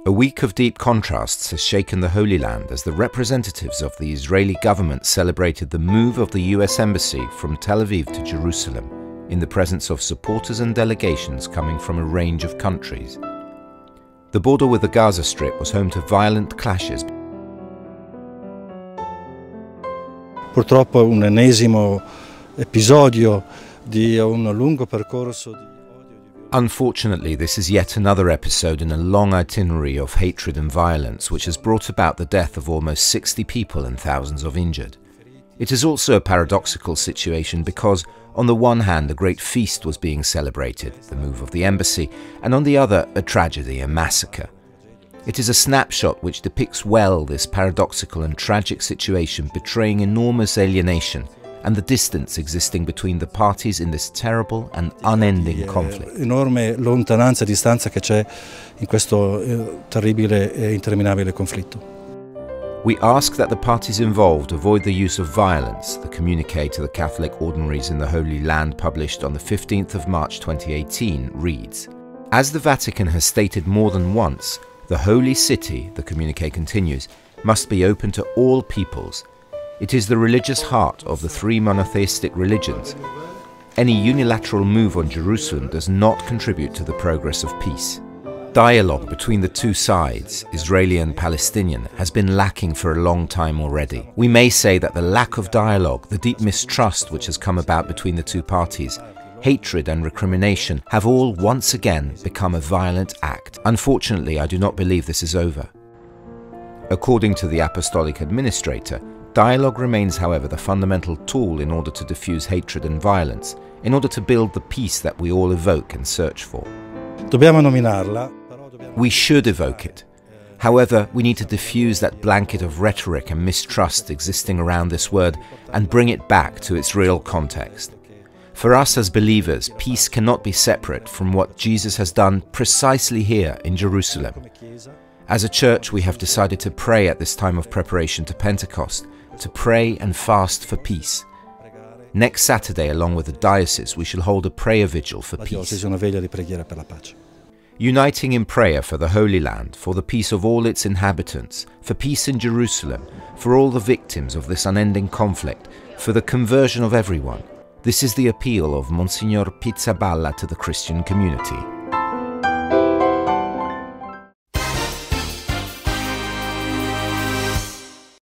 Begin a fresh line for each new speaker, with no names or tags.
A week of deep contrasts has shaken the Holy Land as the representatives of the Israeli government celebrated the move of the US Embassy from Tel Aviv to Jerusalem in the presence of supporters and delegations coming from a range of countries. The border with the Gaza Strip was home to violent clashes.
Purtroppo è un ennesimo episodio di un lungo percorso di...
Unfortunately, this is yet another episode in a long itinerary of hatred and violence which has brought about the death of almost 60 people and thousands of injured. It is also a paradoxical situation because, on the one hand, a great feast was being celebrated, the move of the embassy, and on the other, a tragedy, a massacre. It is a snapshot which depicts well this paradoxical and tragic situation, betraying enormous alienation and the distance existing between the parties in this terrible and unending conflict.
Enorme lontananza e distanza che c'è in questo terribile e interminabile conflitto.
We ask that the parties involved avoid the use of violence, the communiqué to the Catholic ordinaries in the Holy Land published on the 15th of March 2018 reads, "As the Vatican has stated more than once, the Holy City," the communiqué continues, "must be open to all peoples. It is the religious heart of the three monotheistic religions. Any unilateral move on Jerusalem does not contribute to the progress of peace. Dialogue between the two sides, Israeli and Palestinian, has been lacking for a long time already. We may say that the lack of dialogue, the deep mistrust which has come about between the two parties, hatred and recrimination have all once again become a violent act. Unfortunately, I do not believe this is over." According to the Apostolic Administrator, dialogue remains, however, the fundamental tool in order to diffuse hatred and violence, in order to build the peace that we all evoke and search for.
Dobbiamo nominarla.
We should evoke it. However, we need to diffuse that blanket of rhetoric and mistrust existing around this word and bring it back to its real context. For us as believers, peace cannot be separate from what Jesus has done precisely here in Jerusalem. As a church, we have decided to pray at this time of preparation to Pentecost, to pray and fast for peace. Next Saturday, along with the diocese, we shall hold a prayer vigil for peace. Uniting in prayer for the Holy Land, for the peace of all its inhabitants, for peace in Jerusalem, for all the victims of this unending conflict, for the conversion of everyone. This is the appeal of Mgr Pizzaballa to the Christian community.